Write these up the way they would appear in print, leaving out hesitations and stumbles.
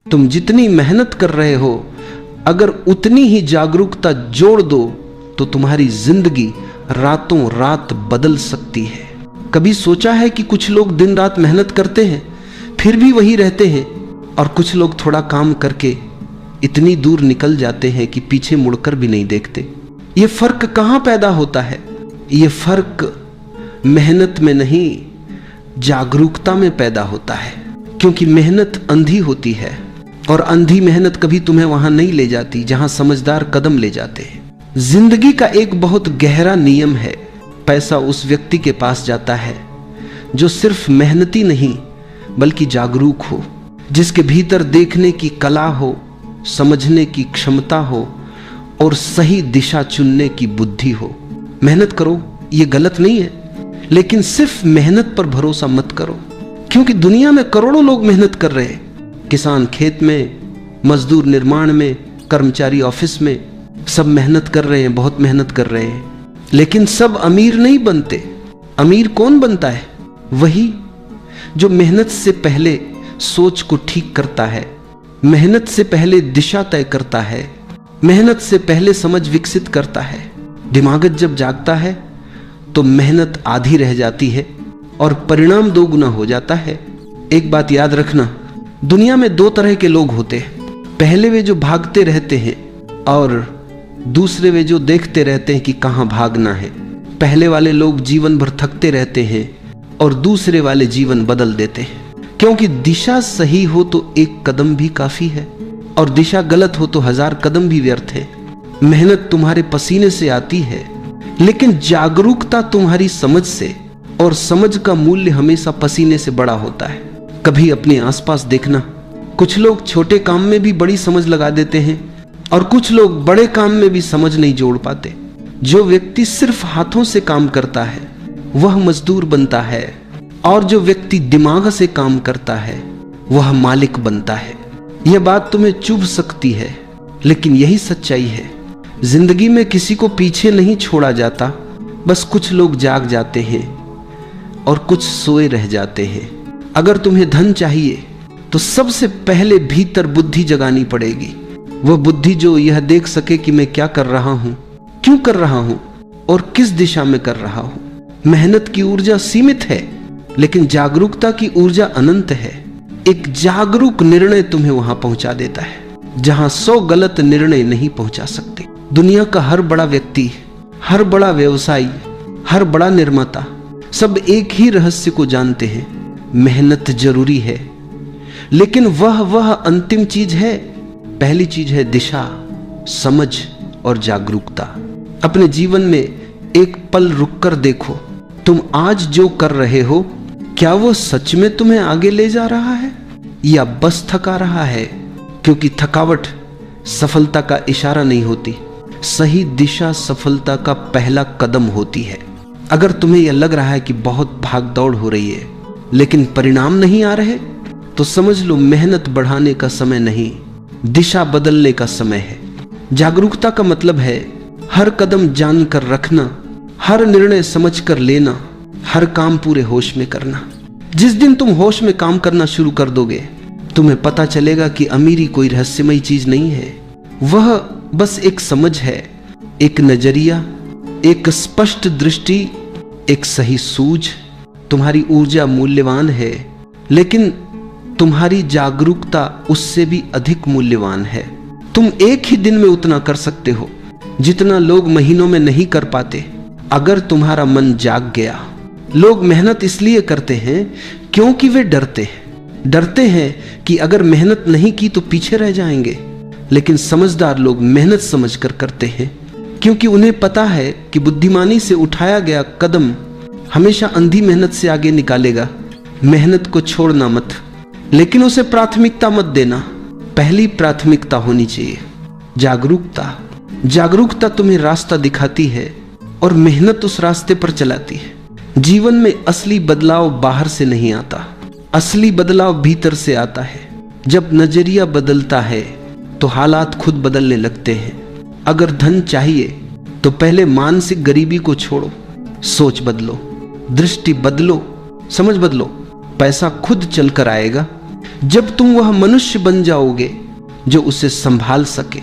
तुम जितनी मेहनत कर रहे हो, अगर उतनी ही जागरूकता जोड़ दो तो तुम्हारी जिंदगी रातों रात बदल सकती है। कभी सोचा है कि कुछ लोग दिन रात मेहनत करते हैं फिर भी वही रहते हैं, और कुछ लोग थोड़ा काम करके इतनी दूर निकल जाते हैं कि पीछे मुड़कर भी नहीं देखते। ये फर्क कहाँ पैदा होता है? ये फर्क मेहनत में नहीं, जागरूकता में पैदा होता है। क्योंकि मेहनत अंधी होती है, और अंधी मेहनत कभी तुम्हें वहां नहीं ले जाती जहां समझदार कदम ले जाते हैं। जिंदगी का एक बहुत गहरा नियम है, पैसा उस व्यक्ति के पास जाता है जो सिर्फ मेहनती नहीं बल्कि जागरूक हो, जिसके भीतर देखने की कला हो, समझने की क्षमता हो और सही दिशा चुनने की बुद्धि हो। मेहनत करो, ये गलत नहीं है, लेकिन सिर्फ मेहनत पर भरोसा मत करो, क्योंकि दुनिया में करोड़ों लोग मेहनत कर रहे हैं। किसान खेत में, मजदूर निर्माण में, कर्मचारी ऑफिस में, सब मेहनत कर रहे हैं, बहुत मेहनत कर रहे हैं, लेकिन सब अमीर नहीं बनते। अमीर कौन बनता है? वही जो मेहनत से पहले सोच को ठीक करता है, मेहनत से पहले दिशा तय करता है, मेहनत से पहले समझ विकसित करता है। दिमागत जब जागता है तो मेहनत आधी रह जाती है और परिणाम दोगुना हो जाता है। एक बात याद रखना, दुनिया में दो तरह के लोग होते हैं। पहले वे जो भागते रहते हैं और दूसरे वे जो देखते रहते हैं कि कहां भागना है। पहले वाले लोग जीवन भर थकते रहते हैं और दूसरे वाले जीवन बदल देते हैं, क्योंकि दिशा सही हो तो एक कदम भी काफी है और दिशा गलत हो तो 1000 कदम भी व्यर्थ है। मेहनत तुम्हारे पसीने से आती है, लेकिन जागरूकता तुम्हारी समझ से, और समझ का मूल्य हमेशा पसीने से बड़ा होता है। कभी अपने आसपास देखना, कुछ लोग छोटे काम में भी बड़ी समझ लगा देते हैं और कुछ लोग बड़े काम में भी समझ नहीं जोड़ पाते। जो व्यक्ति सिर्फ हाथों से काम करता है वह मजदूर बनता है, और जो व्यक्ति दिमाग से काम करता है वह मालिक बनता है। यह बात तुम्हें चुभ सकती है, लेकिन यही सच्चाई है। जिंदगी में किसी को पीछे नहीं छोड़ा जाता, बस कुछ लोग जाग जाते हैं और कुछ सोए रह जाते हैं। अगर तुम्हें धन चाहिए तो सबसे पहले भीतर बुद्धि जगानी पड़ेगी। वह बुद्धि जो यह देख सके कि मैं क्या कर रहा हूं, क्यों कर रहा हूं और किस दिशा में कर रहा हूं। मेहनत की ऊर्जा सीमित है, लेकिन जागरूकता की ऊर्जा अनंत है। एक जागरूक निर्णय तुम्हें वहां पहुंचा देता है जहां 100 गलत निर्णय नहीं पहुंचा सकते। दुनिया का हर बड़ा व्यक्ति, हर बड़ा व्यवसायी, हर बड़ा निर्माता, सब एक ही रहस्य को जानते हैं, मेहनत जरूरी है, लेकिन वह अंतिम चीज है। पहली चीज है दिशा, समझ और जागरूकता। अपने जीवन में एक पल रुककर देखो, तुम आज जो कर रहे हो क्या वो सच में तुम्हें आगे ले जा रहा है या बस थका रहा है? क्योंकि थकावट सफलता का इशारा नहीं होती, सही दिशा सफलता का पहला कदम होती है। अगर तुम्हें यह लग रहा है कि बहुत भाग दौड़ हो रही है लेकिन परिणाम नहीं आ रहे, तो समझ लो मेहनत बढ़ाने का समय नहीं, दिशा बदलने का समय है। जागरूकता का मतलब है हर कदम जानकर रखना, हर निर्णय समझकर लेना, हर काम पूरे होश में करना। जिस दिन तुम होश में काम करना शुरू कर दोगे, तुम्हें पता चलेगा कि अमीरी कोई रहस्यमयी चीज नहीं है, वह बस एक समझ है, एक नजरिया, एक स्पष्ट दृष्टि, एक सही सूझ। तुम्हारी ऊर्जा मूल्यवान है, लेकिन तुम्हारी जागरूकता उससे भी अधिक मूल्यवान है। तुम एक ही दिन में उतना कर सकते हो जितना लोग महीनों में नहीं कर पाते, अगर तुम्हारा मन जाग गया। लोग मेहनत इसलिए करते हैं क्योंकि वे डरते हैं कि अगर मेहनत नहीं की तो पीछे रह जाएंगे। लेकिन समझदार लोग मेहनत समझकर करते हैं, क्योंकि उन्हें पता है कि बुद्धिमानी से उठाया गया कदम हमेशा अंधी मेहनत से आगे निकालेगा। मेहनत को छोड़ना मत, लेकिन उसे प्राथमिकता मत देना। पहली प्राथमिकता होनी चाहिए जागरूकता। जागरूकता तुम्हें रास्ता दिखाती है और मेहनत उस रास्ते पर चलाती है। जीवन में असली बदलाव बाहर से नहीं आता, असली बदलाव भीतर से आता है। जब नजरिया बदलता है तो हालात खुद बदलने लगते हैं। अगर धन चाहिए तो पहले मानसिक गरीबी को छोड़ो, सोच बदलो, दृष्टि बदलो, समझ बदलो। पैसा खुद चलकर आएगा। जब तुम वह मनुष्य बन जाओगे जो उसे संभाल सके,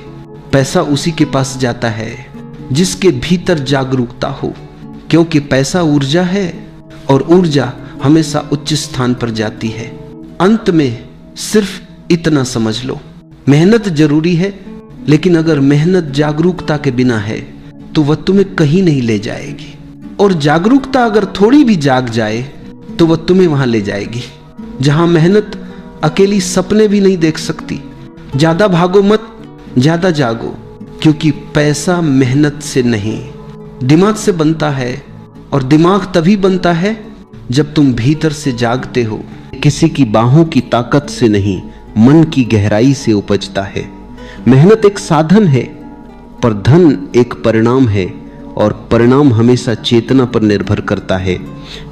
पैसा उसी के पास जाता है जिसके भीतर जागरूकता हो, क्योंकि पैसा ऊर्जा है और ऊर्जा हमेशा उच्च स्थान पर जाती है। अंत में सिर्फ इतना समझ लो, मेहनत जरूरी है, लेकिन अगर मेहनत जागरूकता के बिना है तो वह तुम्हें कहीं नहीं ले जाएगी, और जागरूकता अगर थोड़ी भी जाग जाए तो वह तुम्हें वहां ले जाएगी जहां मेहनत अकेली सपने भी नहीं देख सकती। ज्यादा भागो मत, ज्यादा जागो, क्योंकि पैसा मेहनत से नहीं दिमाग से बनता है, और दिमाग तभी बनता है जब तुम भीतर से जागते हो। किसी की बाहों की ताकत से नहीं, मन की गहराई से उपजता है। मेहनत एक साधन है, पर धन एक परिणाम है, और परिणाम हमेशा चेतना पर निर्भर करता है।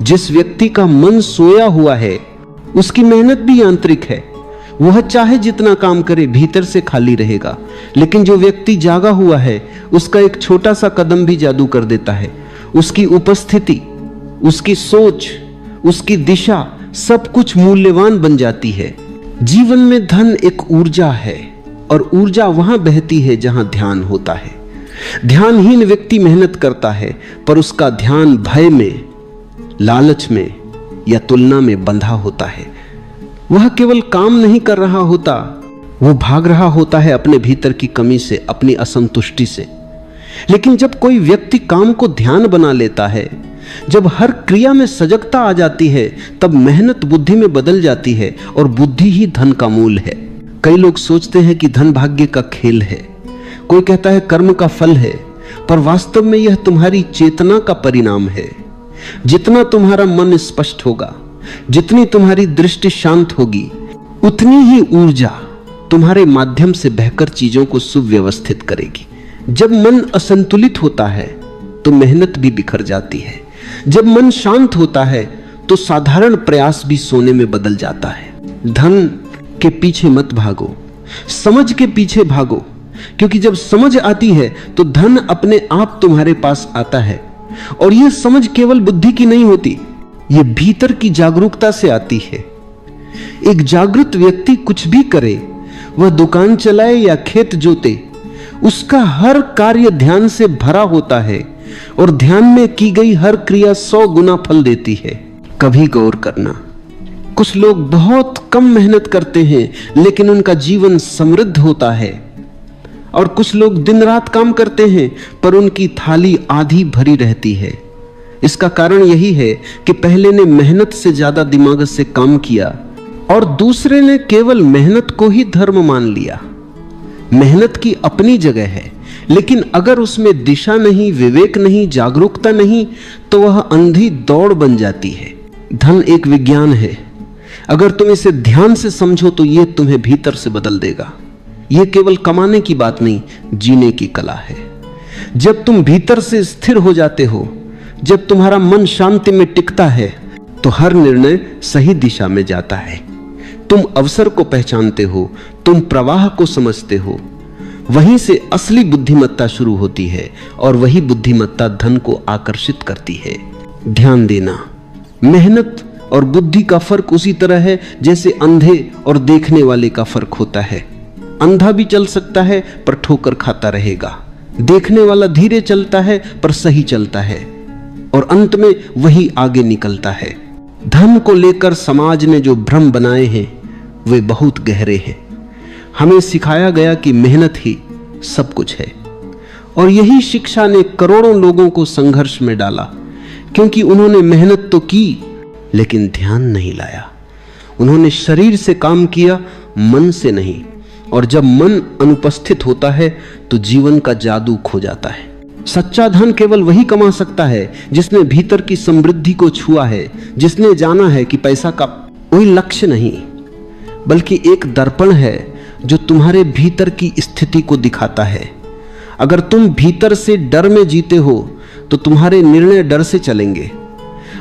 जिस व्यक्ति का मन सोया हुआ है उसकी मेहनत भी आंतरिक है, वह चाहे जितना काम करे भीतर से खाली रहेगा। लेकिन जो व्यक्ति जागा हुआ है उसका एक छोटा सा कदम भी जादू कर देता है। उसकी उपस्थिति, उसकी सोच, उसकी दिशा, सब कुछ मूल्यवान बन जाती है। जीवन में धन एक ऊर्जा है, और ऊर्जा वहां बहती है जहां ध्यान होता है। ध्यानहीन व्यक्ति मेहनत करता है, पर उसका ध्यान भय में, लालच में या तुलना में बंधा होता है। वह केवल काम नहीं कर रहा होता, वो भाग रहा होता है अपने भीतर की कमी से, अपनी असंतुष्टि से। लेकिन जब कोई व्यक्ति काम को ध्यान बना लेता है, जब हर क्रिया में सजगता आ जाती है, तब मेहनत बुद्धि में बदल जाती है, और बुद्धि ही धन का मूल है। कई लोग सोचते हैं कि धन भाग्य का खेल है, कोई कहता है कर्म का फल है, पर वास्तव में यह तुम्हारी चेतना का परिणाम है। जितना तुम्हारा मन स्पष्ट होगा, जितनी तुम्हारी दृष्टि शांत होगी, उतनी ही ऊर्जा तुम्हारे माध्यम से बहकर चीजों को सुव्यवस्थित करेगी। जब मन असंतुलित होता है तो मेहनत भी बिखर जाती है। जब मन शांत होता है तो साधारण प्रयास भी सोने में बदल जाता है। धन के पीछे मत भागो, समझ के पीछे भागो, क्योंकि जब समझ आती है तो धन अपने आप तुम्हारे पास आता है। और यह समझ केवल बुद्धि की नहीं होती, यह भीतर की जागरूकता से आती है। एक जागृत व्यक्ति कुछ भी करे, वह दुकान चलाए या खेत जोते, उसका हर कार्य ध्यान से भरा होता है, और ध्यान में की गई हर क्रिया 100 गुना फल देती है। कभी गौर करना, कुछ लोग बहुत कम मेहनत करते हैं लेकिन उनका जीवन समृद्ध होता है, और कुछ लोग दिन रात काम करते हैं पर उनकी थाली आधी भरी रहती है। इसका कारण यही है कि पहले ने मेहनत से ज्यादा दिमाग से काम किया, और दूसरे ने केवल मेहनत को ही धर्म मान लिया। मेहनत की अपनी जगह है, लेकिन अगर उसमें दिशा नहीं, विवेक नहीं, जागरूकता नहीं, तो वह अंधी दौड़ बन जाती है। धन एक विज्ञान है, अगर तुम इसे ध्यान से समझो तो यह तुम्हें भीतर से बदल देगा। यह केवल कमाने की बात नहीं, जीने की कला है। जब तुम भीतर से स्थिर हो जाते हो, जब तुम्हारा मन शांति में टिकता है, तो हर निर्णय सही दिशा में जाता है। तुम अवसर को पहचानते हो, तुम प्रवाह को समझते हो। वहीं से असली बुद्धिमत्ता शुरू होती है, और वही बुद्धिमत्ता धन को आकर्षित करती है। ध्यान देना, मेहनत और बुद्धि का फर्क उसी तरह है जैसे अंधे और देखने वाले का फर्क होता है। अंधा भी चल सकता है पर ठोकर खाता रहेगा, देखने वाला धीरे चलता है पर सही चलता है, और अंत में वही आगे निकलता है। धन को लेकर समाज ने जो भ्रम बनाए हैं वे बहुत गहरे हैं। हमें सिखाया गया कि मेहनत ही सब कुछ है, और यही शिक्षा ने करोड़ों लोगों को संघर्ष में डाला, क्योंकि उन्होंने मेहनत तो की लेकिन ध्यान नहीं लाया। उन्होंने शरीर से काम किया, मन से नहीं, और जब मन अनुपस्थित होता है तो जीवन का जादू खो जाता है। सच्चा धन केवल वही कमा सकता है जिसने भीतर की समृद्धि को छुआ है, जिसने जाना है कि पैसा का कोई लक्ष्य नहीं बल्कि एक दर्पण है जो तुम्हारे भीतर की स्थिति को दिखाता है। अगर तुम भीतर से डर में जीते हो तो तुम्हारे निर्णय डर से चलेंगे।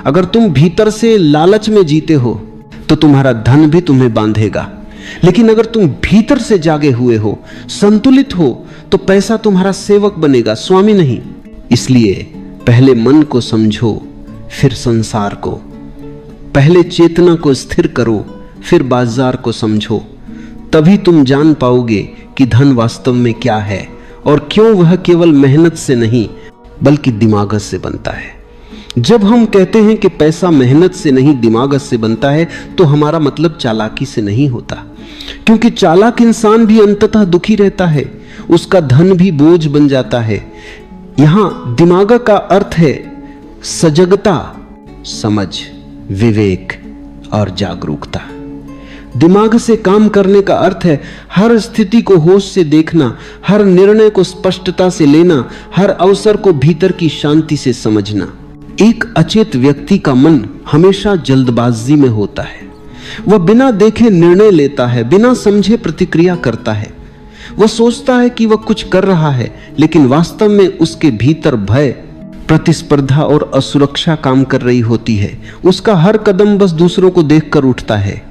अगर तुम भीतर से लालच में जीते हो तो तुम्हारा धन भी तुम्हें बांधेगा। लेकिन अगर तुम भीतर से जागे हुए हो, संतुलित हो, तो पैसा तुम्हारा सेवक बनेगा, स्वामी नहीं। इसलिए पहले मन को समझो, फिर संसार को। पहले चेतना को स्थिर करो, फिर बाजार को समझो, तभी तुम जान पाओगे कि धन वास्तव में क्या है और क्यों वह केवल मेहनत से नहीं बल्कि दिमाग से बनता है। जब हम कहते हैं कि पैसा मेहनत से नहीं दिमाग से बनता है, तो हमारा मतलब चालाकी से नहीं होता, क्योंकि चालाक इंसान भी अंततः दुखी रहता है, उसका धन भी बोझ बन जाता है। यहां दिमाग का अर्थ है सजगता, समझ, विवेक और जागरूकता। दिमाग से काम करने का अर्थ है हर स्थिति को होश से देखना, हर निर्णय को स्पष्टता से लेना, हर अवसर को भीतर की शांति से समझना। एक अचेत व्यक्ति का मन हमेशा जल्दबाजी में होता है। वह बिना देखे निर्णय लेता है, बिना समझे प्रतिक्रिया करता है। वह सोचता है कि वह कुछ कर रहा है, लेकिन वास्तव में उसके भीतर भय, प्रतिस्पर्धा और असुरक्षा काम कर रही होती है। उसका हर कदम बस दूसरों को देखकर उठता है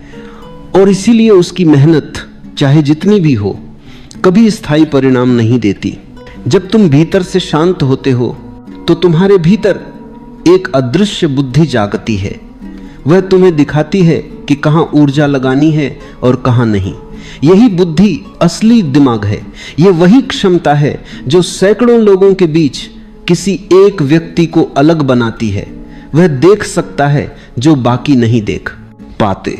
और इसीलिए उसकी मेहनत चाहे जितनी भी हो कभी स्थायी परिणाम नहीं देती। जब तुम भीतर से शांत होते हो तो तुम्हारे भीतर एक अदृश्य बुद्धि जागती है। वह तुम्हें दिखाती है कि कहां ऊर्जा लगानी है और कहां नहीं। यही बुद्धि असली दिमाग है। यह वही क्षमता है जो सैकड़ों लोगों के बीच किसी एक व्यक्ति को अलग बनाती है। वह देख सकता है जो बाकी नहीं देख पाते,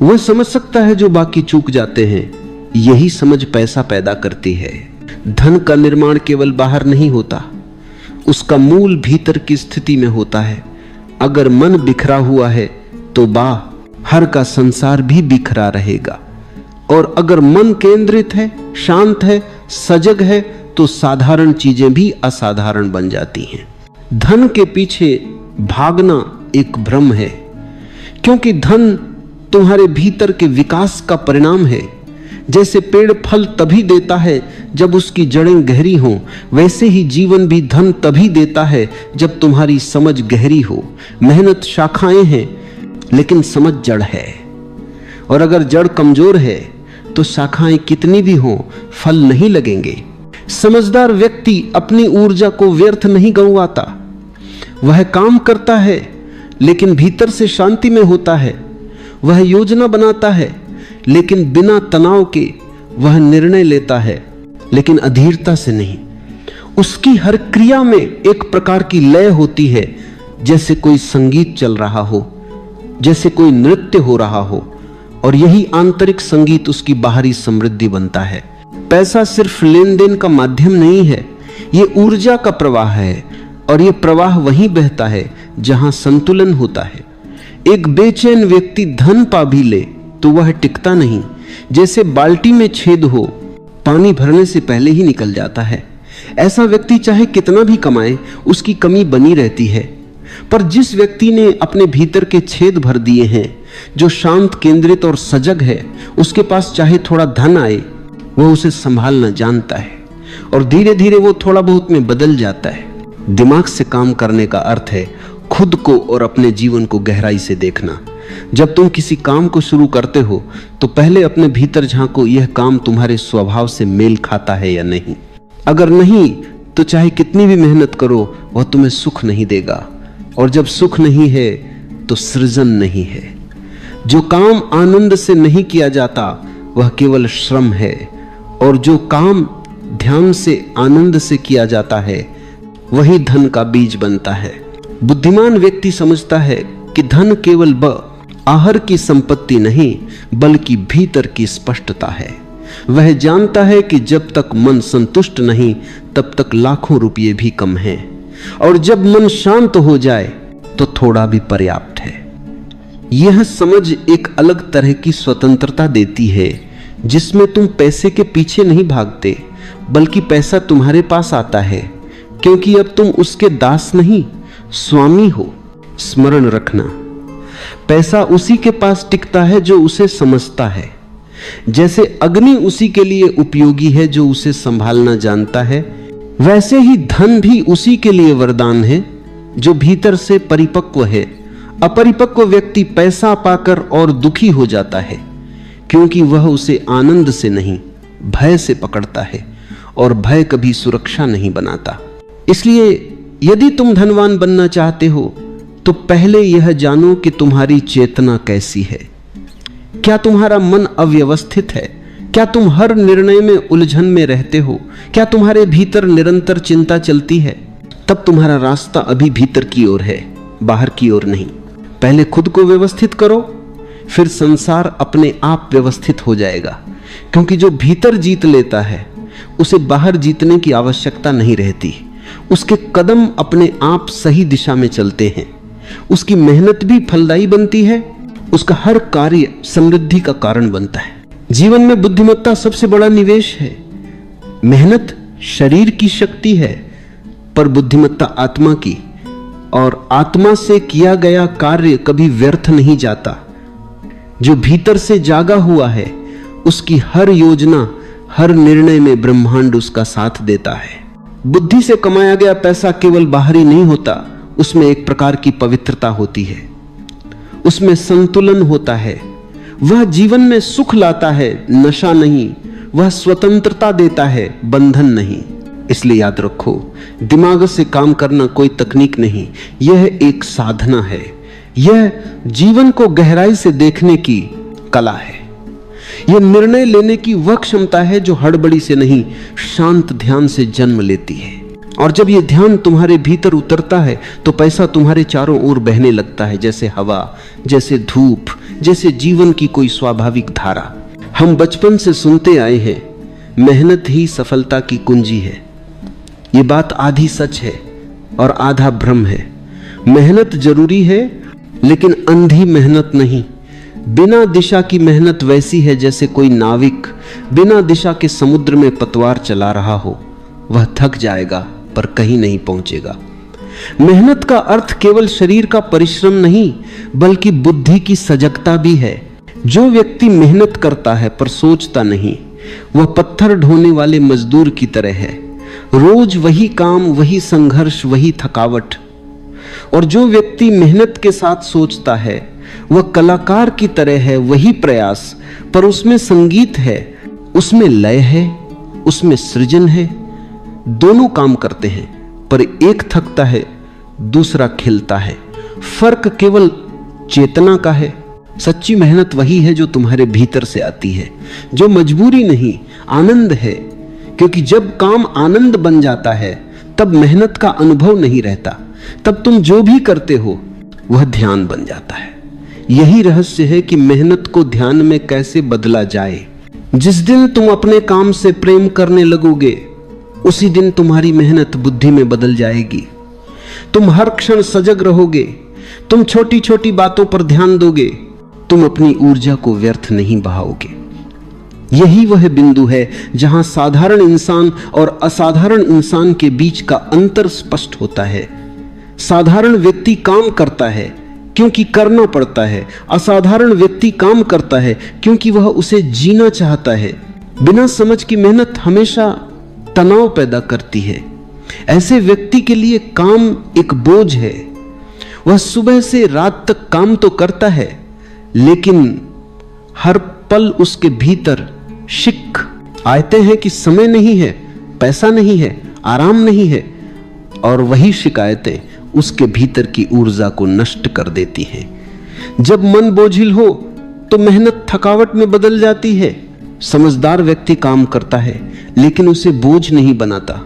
वह समझ सकता है जो बाकी चूक जाते हैं। यही समझ पैसा पैदा करती है। धन का निर्माण केवल बाहर नहीं होता, उसका मूल भीतर की स्थिति में होता है। अगर मन बिखरा हुआ है तो बाहर का संसार भी बिखरा रहेगा, और अगर मन केंद्रित है, शांत है, सजग है, तो साधारण चीजें भी असाधारण बन जाती हैं। धन के पीछे भागना एक भ्रम है, क्योंकि धन तुम्हारे भीतर के विकास का परिणाम है। जैसे पेड़ फल तभी देता है जब उसकी जड़ें गहरी हों, वैसे ही जीवन भी धन तभी देता है जब तुम्हारी समझ गहरी हो। मेहनत शाखाएं हैं लेकिन समझ जड़ है, और अगर जड़ कमजोर है तो शाखाएं कितनी भी हों फल नहीं लगेंगे। समझदार व्यक्ति अपनी ऊर्जा को व्यर्थ नहीं गंवाता। वह काम करता है लेकिन भीतर से शांति में होता है। वह योजना बनाता है लेकिन बिना तनाव के। वह निर्णय लेता है लेकिन अधीरता से नहीं। उसकी हर क्रिया में एक प्रकार की लय होती है, जैसे कोई संगीत चल रहा हो, जैसे कोई नृत्य हो रहा हो, और यही आंतरिक संगीत उसकी बाहरी समृद्धि बनता है। पैसा सिर्फ लेन देन का माध्यम नहीं है, ये ऊर्जा का प्रवाह है, और ये प्रवाह वहीं बहता है जहां संतुलन होता है। एक बेचैन व्यक्ति धन पा भी ले तो वह टिकता नहीं। जैसे बाल्टी में छेद हो, पानी भरने से पहले ही निकल जाता है। ऐसा व्यक्ति चाहे कितना भी कमाए, उसकी कमी बनी रहती है। पर जिस व्यक्ति ने अपने भीतर के छेद भर दिए हैं, जो शांत, केंद्रित और सजग है, उसके पास चाहे थोड़ा धन आए, वह उसे संभालना जानता है, और धीरे धीरे वो थोड़ा बहुत में बदल जाता है। दिमाग से काम करने का अर्थ है खुद को और अपने जीवन को गहराई से देखना। जब तुम किसी काम को शुरू करते हो तो पहले अपने भीतर झांको, यह काम तुम्हारे स्वभाव से मेल खाता है या नहीं। अगर नहीं तो चाहे कितनी भी मेहनत करो, वह तुम्हें सुख नहीं देगा, और जब सुख नहीं है तो सृजन नहीं है। जो काम आनंद से नहीं किया जाता वह केवल श्रम है, और जो काम ध्यान से, आनंद से किया जाता है, वही धन का बीज बनता है। बुद्धिमान व्यक्ति समझता है कि धन केवल आहर की संपत्ति नहीं बल्कि भीतर की स्पष्टता है। वह जानता है कि जब तक मन संतुष्ट नहीं तब तक लाखों रुपये भी कम हैं, और जब मन शांत हो जाए तो थोड़ा भी पर्याप्त है। यह समझ एक अलग तरह की स्वतंत्रता देती है, जिसमें तुम पैसे के पीछे नहीं भागते बल्कि पैसा तुम्हारे पास आता है, क्योंकि अब तुम उसके दास नहीं, स्वामी हो। स्मरण रखना, पैसा उसी के पास टिकता है जो उसे समझता है। जैसे अग्नि उसी के लिए उपयोगी है जो उसे संभालना जानता है, वैसे ही धन भी उसी के लिए वरदान है जो भीतर से परिपक्व है। अपरिपक्व व्यक्ति पैसा पाकर और दुखी हो जाता है, क्योंकि वह उसे आनंद से नहीं भय से पकड़ता है, और भय कभी सुरक्षा नहीं बनाता। इसलिए यदि तुम धनवान बनना चाहते हो तो पहले यह जानो कि तुम्हारी चेतना कैसी है। क्या तुम्हारा मन अव्यवस्थित है? क्या तुम हर निर्णय में उलझन में रहते हो? क्या तुम्हारे भीतर निरंतर चिंता चलती है? तब तुम्हारा रास्ता अभी भीतर की ओर है, बाहर की ओर नहीं। पहले खुद को व्यवस्थित करो, फिर संसार अपने आप व्यवस्थित हो जाएगा। क्योंकि जो भीतर जीत लेता है उसे बाहर जीतने की आवश्यकता नहीं रहती। उसके कदम अपने आप सही दिशा में चलते हैं, उसकी मेहनत भी फलदायी बनती है, उसका हर कार्य समृद्धि का कारण बनता है। जीवन में बुद्धिमत्ता सबसे बड़ा निवेश है। मेहनत शरीर की शक्ति है, पर बुद्धिमत्ता आत्मा की, और आत्मा से किया गया कार्य कभी व्यर्थ नहीं जाता। जो भीतर से जागा हुआ है उसकी हर योजना, हर निर्णय में ब्रह्मांड उसका साथ देता है। बुद्धि से कमाया गया पैसा केवल बाहरी नहीं होता, उसमें एक प्रकार की पवित्रता होती है, उसमें संतुलन होता है। वह जीवन में सुख लाता है, नशा नहीं। वह स्वतंत्रता देता है, बंधन नहीं। इसलिए याद रखो, दिमाग से काम करना कोई तकनीक नहीं, यह एक साधना है। यह जीवन को गहराई से देखने की कला है। यह निर्णय लेने की वह क्षमता है जो हड़बड़ी से नहीं, शांत ध्यान से जन्म लेती है। और जब यह ध्यान तुम्हारे भीतर उतरता है तो पैसा तुम्हारे चारों ओर बहने लगता है, जैसे हवा, जैसे धूप, जैसे जीवन की कोई स्वाभाविक धारा। हम बचपन से सुनते आए हैं, मेहनत ही सफलता की कुंजी है। ये बात आधी सच है और आधा भ्रम है। मेहनत जरूरी है, लेकिन अंधी मेहनत नहीं। बिना दिशा की मेहनत वैसी है जैसे कोई नाविक बिना दिशा के समुद्र में पतवार चला रहा हो। वह थक जाएगा पर कहीं नहीं पहुंचेगा। मेहनत का अर्थ केवल शरीर का परिश्रम नहीं, बल्कि बुद्धि की सजगता भी है। जो व्यक्ति मेहनत करता है पर सोचता नहीं, वह पत्थर ढोने वाले मजदूर की तरह है। रोज वही काम, वही संघर्ष, वही थकावट। और जो व्यक्ति मेहनत के साथ सोचता है, वह कलाकार की तरह है। वही प्रयास, पर उसमें संगीत है, उसमें लय है, उसमें सृजन है। दोनों काम करते हैं, पर एक थकता है, दूसरा खिलता है। फर्क केवल चेतना का है। सच्ची मेहनत वही है जो तुम्हारे भीतर से आती है, जो मजबूरी नहीं, आनंद है। क्योंकि जब काम आनंद बन जाता है, तब मेहनत का अनुभव नहीं रहता। तब तुम जो भी करते हो वह ध्यान बन जाता है। यही रहस्य है कि मेहनत को ध्यान में कैसे बदला जाए। जिस दिन तुम अपने काम से प्रेम करने लगोगे, उसी दिन तुम्हारी मेहनत बुद्धि में बदल जाएगी। तुम हर क्षण सजग रहोगे, तुम छोटी छोटी बातों पर ध्यान दोगे, तुम अपनी ऊर्जा को व्यर्थ नहीं बहाओगे। यही वह बिंदु है जहां साधारण इंसान और असाधारण इंसान के बीच का अंतर स्पष्ट होता है। साधारण व्यक्ति काम करता है क्योंकि करना पड़ता है। असाधारण व्यक्ति काम करता है क्योंकि वह उसे जीना चाहता है। बिना समझ की मेहनत हमेशा तनाव पैदा करती है। ऐसे व्यक्ति के लिए काम एक बोझ है। वह सुबह से रात तक काम तो करता है, लेकिन हर पल उसके भीतर शिक आते हैं कि समय नहीं है, पैसा नहीं है, आराम नहीं है। और वही शिकायतें उसके भीतर की ऊर्जा को नष्ट कर देती हैं। जब मन बोझिल हो तो मेहनत थकावट में बदल जाती है। समझदार व्यक्ति काम करता है, लेकिन उसे बोझ नहीं बनाता।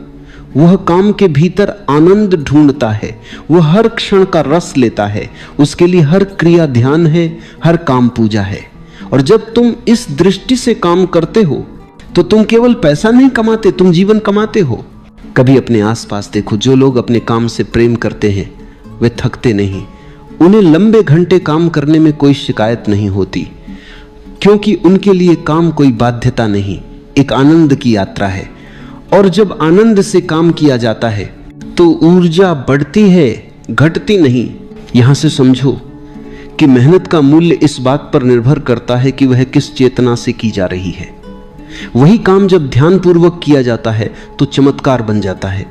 वह काम के भीतर आनंद ढूंढता है। वह हर क्षण का रस लेता है। उसके लिए हर क्रिया ध्यान है, हर काम पूजा है। और जब तुम इस दृष्टि से काम करते हो तो तुम केवल पैसा नहीं कमाते, तुम जीवन कमाते हो। कभी अपने आसपास देखो, जो लोग अपने काम से प्रेम करते हैं वे थकते नहीं। उन्हें लंबे घंटे काम करने में कोई शिकायत नहीं होती, क्योंकि उनके लिए काम कोई बाध्यता नहीं, एक आनंद की यात्रा है। और जब आनंद से काम किया जाता है तो ऊर्जा बढ़ती है, घटती नहीं। यहां से समझो कि मेहनत का मूल्य इस बात पर निर्भर करता है कि वह किस चेतना से की जा रही है। वही काम जब ध्यान पूर्वक किया जाता है तो चमत्कार बन जाता है,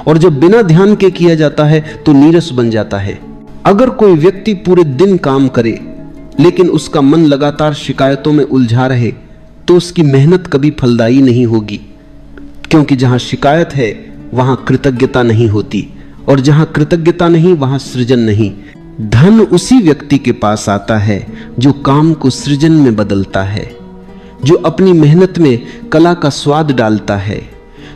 और जब बिना ध्यान के किया जाता है तो नीरस बन जाता है। अगर कोई व्यक्ति पूरे दिन काम करे लेकिन उसका मन लगातार शिकायतों में उलझा रहे, तो उसकी मेहनत कभी फलदायी नहीं होगी। क्योंकि जहां शिकायत है वहां कृतज्ञता नहीं होती, और जहां कृतज्ञता नहीं वहां सृजन नहीं। धन उसी व्यक्ति के पास आता है जो काम को सृजन में बदलता है, जो अपनी मेहनत में कला का स्वाद डालता है,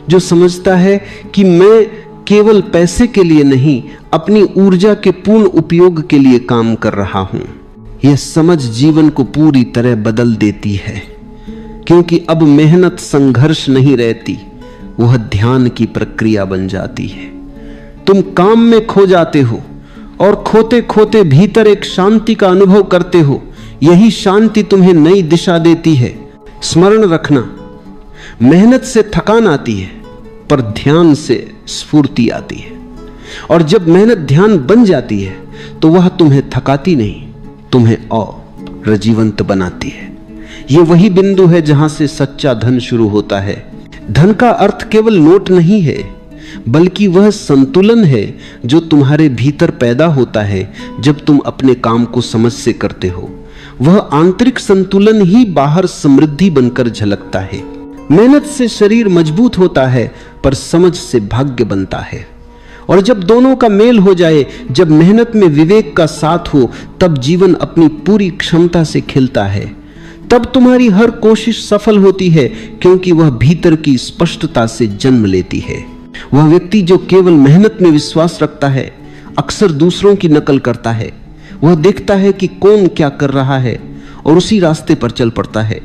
जो समझता है कि मैं केवल पैसे के लिए नहीं, अपनी ऊर्जा के पूर्ण उपयोग के लिए काम कर रहा हूं। यह समझ जीवन को पूरी तरह बदल देती है, क्योंकि अब मेहनत संघर्ष नहीं रहती, वह ध्यान की प्रक्रिया बन जाती है। तुम काम में खो जाते हो और खोते खोते भीतर एक शांति का अनुभव करते हो। यही शांति तुम्हें नई दिशा देती है। स्मरण रखना, मेहनत से थकान आती है, पर ध्यान से स्फूर्ति आती है। और जब मेहनत ध्यान बन जाती है तो वह तुम्हें थकाती नहीं, तुम्हें और जीवंत बनाती है। यह वही बिंदु है जहां से सच्चा धन शुरू होता है। धन का अर्थ केवल नोट नहीं है, बल्कि वह संतुलन है जो तुम्हारे भीतर पैदा होता है जब तुम अपने काम को समझ से करते हो। वह आंतरिक संतुलन ही बाहर समृद्धि बनकर झलकता है। मेहनत से शरीर मजबूत होता है, पर समझ से भाग्य बनता है। और जब दोनों का मेल हो जाए, जब मेहनत में विवेक का साथ हो, तब जीवन अपनी पूरी क्षमता से खिलता है। तब तुम्हारी हर कोशिश सफल होती है, क्योंकि वह भीतर की स्पष्टता से जन्म लेती है। वह व्यक्ति जो केवल मेहनत में विश्वास रखता है, अक्सर दूसरों की नकल करता है। वह देखता है कि कौन क्या कर रहा है और उसी रास्ते पर चल पड़ता है।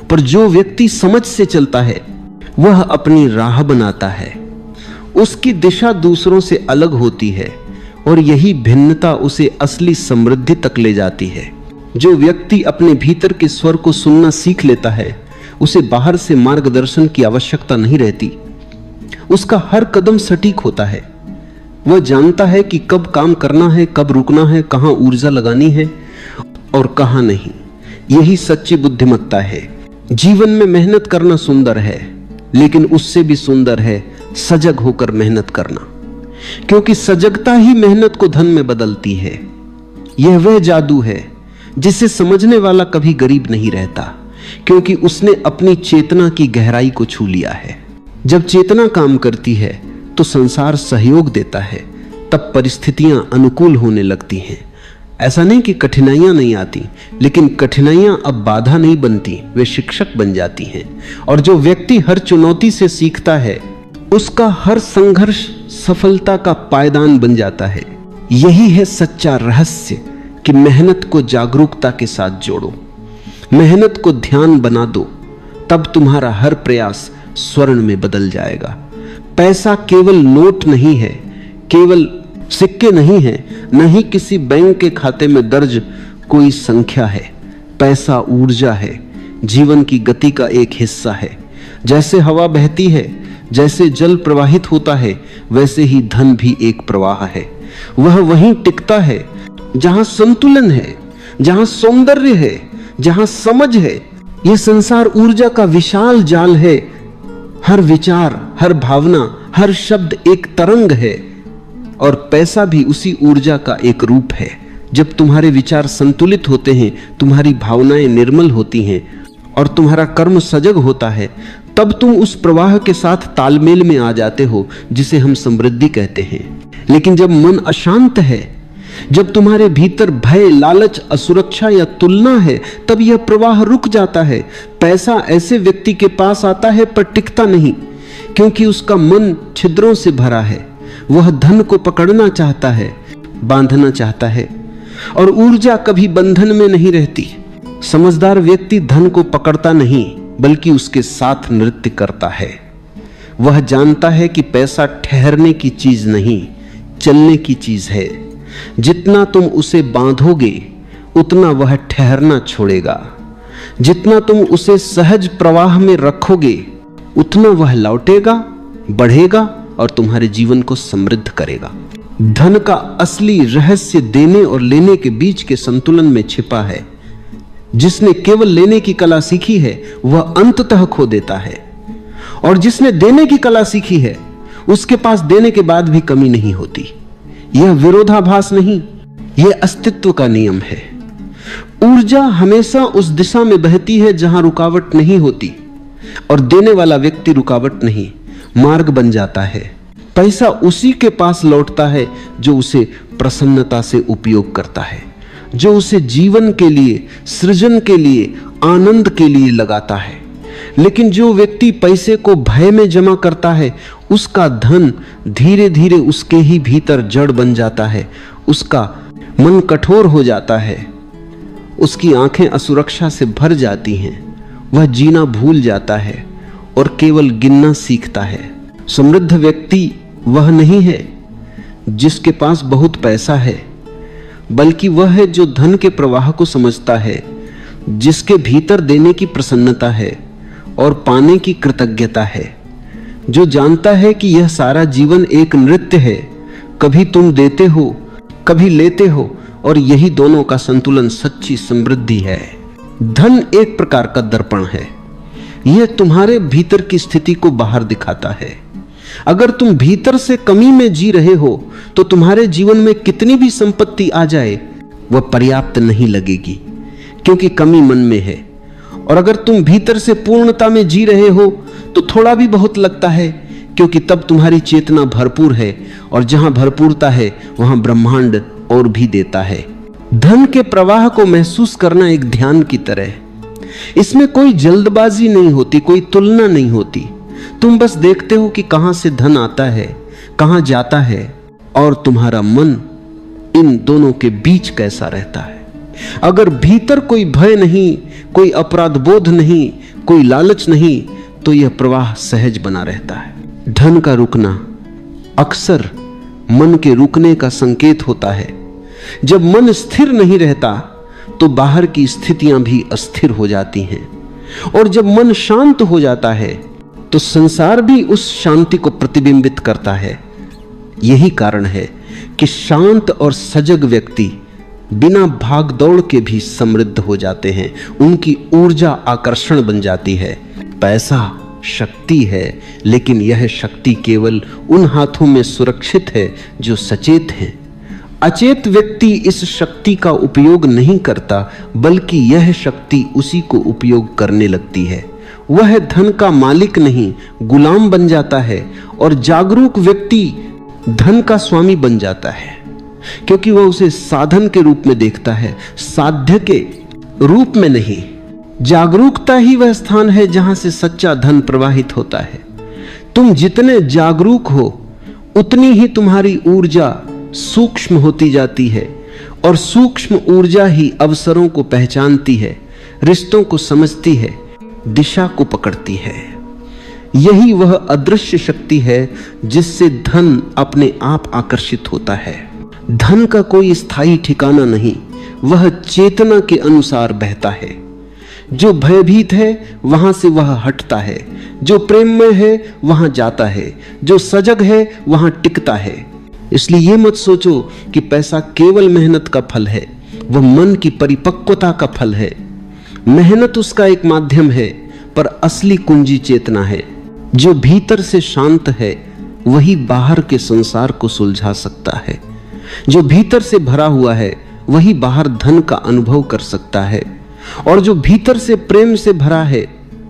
पर जो व्यक्ति समझ से चलता है, वह अपनी राह बनाता है। उसकी दिशा दूसरों से अलग होती है और यही भिन्नता उसे असली समृद्धि तक ले जाती है। जो व्यक्ति अपने भीतर के स्वर को सुनना सीख लेता है, उसे बाहर से मार्गदर्शन की आवश्यकता नहीं रहती। उसका हर कदम सटीक होता है। वह जानता है कि कब काम करना है, कब रुकना है, कहां ऊर्जा लगानी है और कहां नहीं। यही सच्ची बुद्धिमत्ता है। जीवन में मेहनत करना सुंदर है, लेकिन उससे भी सुंदर है सजग होकर मेहनत करना, क्योंकि सजगता ही मेहनत को धन में बदलती है। यह वह जादू है जिसे समझने वाला कभी गरीब नहीं रहता, क्योंकि उसने अपनी चेतना की गहराई को छू लिया है। जब चेतना काम करती है तो संसार सहयोग देता है, तब परिस्थितियां अनुकूल होने लगती हैं। ऐसा नहीं कि कठिनाइयां नहीं आती, लेकिन कठिनाइयां अब बाधा नहीं बनती, वे शिक्षक बन जाती हैं। और जो व्यक्ति हर चुनौती से सीखता है, उसका हर संघर्ष सफलता का पायदान बन जाता है। यही है सच्चा रहस्य कि मेहनत को जागरूकता के साथ जोड़ो, मेहनत को ध्यान बना दो, तब तुम्हारा हर प्रयास स्वर्ण में बदल जाएगा। पैसा केवल नोट नहीं है, केवल सिक्के नहीं है, न ही किसी बैंक के खाते में दर्ज कोई संख्या है। पैसा ऊर्जा है, जीवन की गति का एक हिस्सा है। जैसे हवा बहती है, जैसे जल प्रवाहित होता है, वैसे ही धन भी एक प्रवाह है। वह वहीं टिकता है जहां संतुलन है, जहां सौंदर्य है, जहां समझ है। यह संसार ऊर्जा का विशाल जाल है। हर विचार, हर भावना, हर शब्द एक तरंग है, और पैसा भी उसी ऊर्जा का एक रूप है। जब तुम्हारे विचार संतुलित होते हैं, तुम्हारी भावनाएं निर्मल होती हैं और तुम्हारा कर्म सजग होता है, तब तुम उस प्रवाह के साथ तालमेल में आ जाते हो जिसे हम समृद्धि कहते हैं। लेकिन जब मन अशांत है, जब तुम्हारे भीतर भय, लालच, असुरक्षा या तुलना है, तब यह प्रवाह रुक जाता है। पैसा ऐसे व्यक्ति के पास आता है पर टिकता नहीं, क्योंकि उसका मन छिद्रों से भरा है। वह धन को पकड़ना चाहता है, बांधना चाहता है, और ऊर्जा कभी बंधन में नहीं रहती। समझदार व्यक्ति धन को पकड़ता नहीं, बल्कि उसके साथ नृत्य करता है। वह जानता है कि पैसा ठहरने की चीज नहीं, चलने की चीज है। जितना तुम उसे बांधोगे, उतना वह ठहरना छोड़ेगा। जितना तुम उसे सहज प्रवाह में रखोगे, उतना वह लौटेगा, बढ़ेगा और तुम्हारे जीवन को समृद्ध करेगा। धन का असली रहस्य देने और लेने के बीच के संतुलन में छिपा है। जिसने केवल लेने की कला सीखी है, वह अंततः खो देता है, और जिसने देने की कला सीखी है, उसके पास देने के बाद भी कमी नहीं होती। यह विरोधाभास नहीं, यह अस्तित्व का नियम है। ऊर्जा हमेशा उस दिशा में बहती है जहां रुकावट नहीं होती, और देने वाला व्यक्ति रुकावट नहीं, मार्ग बन जाता है। पैसा उसी के पास लौटता है जो उसे प्रसन्नता से उपयोग करता है, जो उसे जीवन के लिए, सृजन के लिए, आनंद के लिए लगाता है। लेकिन जो व्यक्ति पैसे को भय में जमा करता है, उसका धन धीरे धीरे उसके ही भीतर जड़ बन जाता है, उसका मन कठोर हो जाता है, उसकी आंखें असुरक्षा से भर जाती हैं, वह जीना भूल जाता है और केवल गिनना सीखता है। समृद्ध व्यक्ति वह नहीं है जिसके पास बहुत पैसा है, बल्कि वह है जो धन के प्रवाह को समझता है, जिसके भीतर देने की प्रसन्नता है और पाने की कृतज्ञता है, जो जानता है कि यह सारा जीवन एक नृत्य है, कभी तुम देते हो, कभी लेते हो, और यही दोनों का संतुलन सच्ची समृद्धि है। धन एक प्रकार का दर्पण है, यह तुम्हारे भीतर की स्थिति को बाहर दिखाता है। अगर तुम भीतर से कमी में जी रहे हो तो तुम्हारे जीवन में कितनी भी संपत्ति आ जाए वह पर्याप्त नहीं लगेगी, क्योंकि कमी मन में है। और अगर तुम भीतर से पूर्णता में जी रहे हो तो थोड़ा भी बहुत लगता है, क्योंकि तब तुम्हारी चेतना भरपूर है, और जहां भरपूरता है वहां ब्रह्मांड और भी देता है। धन के प्रवाह को महसूस करना एक ध्यान की तरह है। इसमें कोई जल्दबाजी नहीं होती, कोई तुलना नहीं होती। तुम बस देखते हो कि कहां से धन आता है, कहां जाता है, और तुम्हारा मन इन दोनों के बीच कैसा रहता है। अगर भीतर कोई भय नहीं, कोई अपराध बोध नहीं, कोई लालच नहीं, तो यह प्रवाह सहज बना रहता है। धन का रुकना अक्सर मन के रुकने का संकेत होता है। जब मन स्थिर नहीं रहता तो बाहर की स्थितियां भी अस्थिर हो जाती हैं, और जब मन शांत हो जाता है तो संसार भी उस शांति को प्रतिबिंबित करता है। यही कारण है कि शांत और सजग व्यक्ति बिना भाग दौड़ के भी समृद्ध हो जाते हैं, उनकी ऊर्जा आकर्षण बन जाती है। पैसा शक्ति है, लेकिन यह शक्ति केवल उन हाथों में सुरक्षित है जो सचेत हैं। अचेत व्यक्ति इस शक्ति का उपयोग नहीं करता, बल्कि यह शक्ति उसी को उपयोग करने लगती है। वह धन का मालिक नहीं, गुलाम बन जाता है, और जागरूक व्यक्ति धन का स्वामी बन जाता है, क्योंकि वह उसे साधन के रूप में देखता है, साध्य के रूप में नहीं। जागरूकता ही वह स्थान है जहां से सच्चा धन प्रवाहित होता है। तुम जितने जागरूक हो उतनी ही तुम्हारी ऊर्जा सूक्ष्म होती जाती है, और सूक्ष्म ऊर्जा ही अवसरों को पहचानती है, रिश्तों को समझती है, दिशा को पकड़ती है। यही वह अदृश्य शक्ति है जिससे धन अपने आप आकर्षित होता है। धन का कोई स्थायी ठिकाना नहीं, वह चेतना के अनुसार बहता है। जो भयभीत है वहां से वह हटता है, जो प्रेम में है वहां जाता है, जो सजग है वहां टिकता है। इसलिए यह मत सोचो कि पैसा केवल मेहनत का फल है, वह मन की परिपक्वता का फल है। मेहनत उसका एक माध्यम है, पर असली कुंजी चेतना है। जो भीतर से शांत है वही बाहर के संसार को सुलझा सकता है। जो भीतर से भरा हुआ है वही बाहर धन का अनुभव कर सकता है, और जो भीतर से प्रेम से भरा है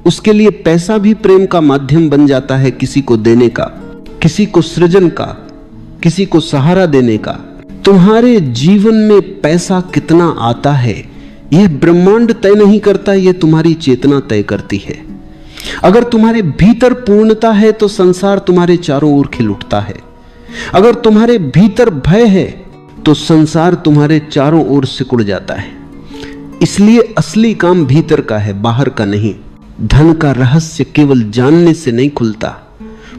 उसके लिए पैसा भी प्रेम का माध्यम बन जाता है, किसी को देने का, किसी को सृजन का, किसी को सहारा देने का। तुम्हारे जीवन में पैसा कितना आता है यह ब्रह्मांड तय नहीं करता, यह तुम्हारी चेतना तय करती है। अगर तुम्हारे भीतर पूर्णता है तो संसार तुम्हारे चारों ओर खिल उठता है। अगर तुम्हारे भीतर भय है तो संसार तुम्हारे चारों ओर सिकुड़ जाता है। इसलिए असली काम भीतर का है, बाहर का नहीं। धन का रहस्य केवल जानने से नहीं खुलता,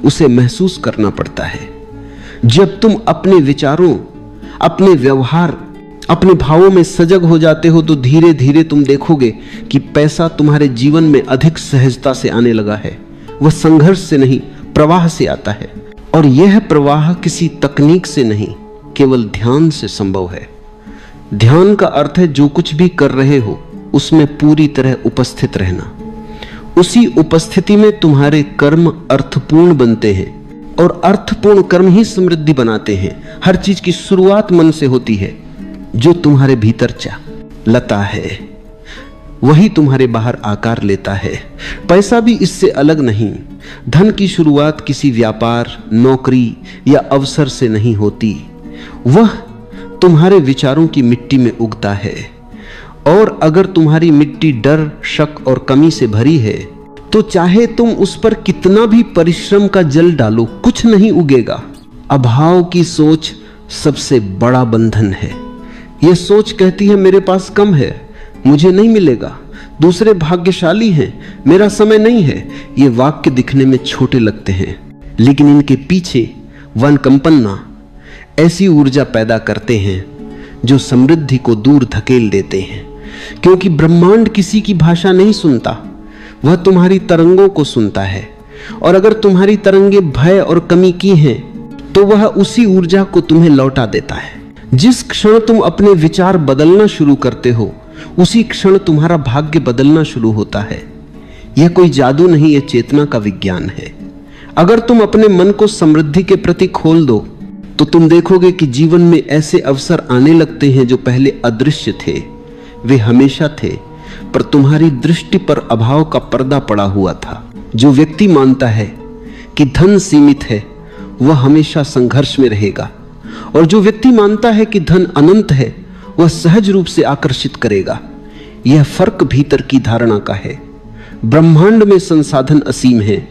उसे महसूस करना पड़ता है। जब तुम अपने विचारों, अपने व्यवहार, अपने भावों में सजग हो जाते हो तो धीरे धीरे तुम देखोगे कि पैसा तुम्हारे जीवन में अधिक सहजता से आने लगा है। वह संघर्ष से नहीं, प्रवाह से आता है, और यह प्रवाह किसी तकनीक से नहीं, केवल ध्यान से संभव है। ध्यान का अर्थ है जो कुछ भी कर रहे हो उसमें पूरी तरह उपस्थित रहना। उसी उपस्थिति में तुम्हारे कर्म अर्थपूर्ण बनते हैं, और अर्थपूर्ण कर्म ही समृद्धि बनाते हैं। हर चीज की शुरुआत मन से होती है। जो तुम्हारे भीतर लता है वही तुम्हारे बाहर आकार लेता है। पैसा भी इससे अलग नहीं। धन की शुरुआत किसी व्यापार, नौकरी या अवसर से नहीं होती। वह तुम्हारे विचारों की मिट्टी में उगता है, और अगर तुम्हारी मिट्टी डर, शक और कमी से भरी है तो चाहे तुम उस पर कितना भी परिश्रम का जल डालो, कुछ नहीं उगेगा। अभाव की सोच सबसे बड़ा बंधन है। यह सोच कहती है मेरे पास कम है, मुझे नहीं मिलेगा, दूसरे भाग्यशाली हैं, मेरा समय नहीं है। ये वाक्य दिखने में छोटे लगते हैं, लेकिन इनके पीछे वन कंपन्ना ऐसी ऊर्जा पैदा करते हैं जो समृद्धि को दूर धकेल देते हैं। क्योंकि ब्रह्मांड किसी की भाषा नहीं सुनता, वह तुम्हारी तरंगों को सुनता है। और अगर तुम्हारी तरंगे भय और कमी की हैं तो वह उसी ऊर्जा को तुम्हें लौटा देता है। जिस क्षण तुम अपने विचार बदलना शुरू करते हो, उसी क्षण तुम्हारा भाग्य बदलना शुरू होता है। यह कोई जादू नहीं, यह चेतना का विज्ञान है। अगर तुम अपने मन को समृद्धि के प्रति खोल दो तो तुम देखोगे कि जीवन में ऐसे अवसर आने लगते हैं जो पहले अदृश्य थे। वे हमेशा थे, पर तुम्हारी दृष्टि पर अभाव का पर्दा पड़ा हुआ था। जो व्यक्ति मानता है कि धन सीमित है, वह हमेशा संघर्ष में रहेगा, और जो व्यक्ति मानता है कि धन अनंत है, वह सहज रूप से आकर्षित करेगा। यह फर्क भीतर की धारणा का है। ब्रह्मांड में संसाधन असीम है।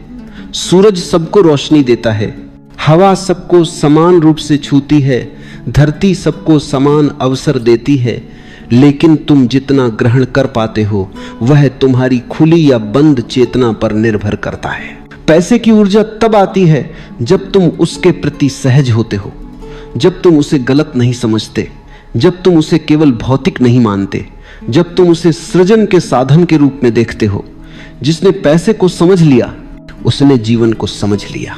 सूरज सबको रोशनी देता है, हवा सबको समान रूप से छूती है, धरती सबको समान अवसर देती है, लेकिन तुम जितना ग्रहण कर पाते हो वह तुम्हारी खुली या बंद चेतना पर निर्भर करता है। पैसे की ऊर्जा तब आती है जब तुम उसके प्रति सहज होते हो, जब तुम उसे गलत नहीं समझते, जब तुम उसे केवल भौतिक नहीं मानते, जब तुम उसे सृजन के साधन के रूप में देखते हो। जिसने पैसे को समझ लिया उसने जीवन को समझ लिया,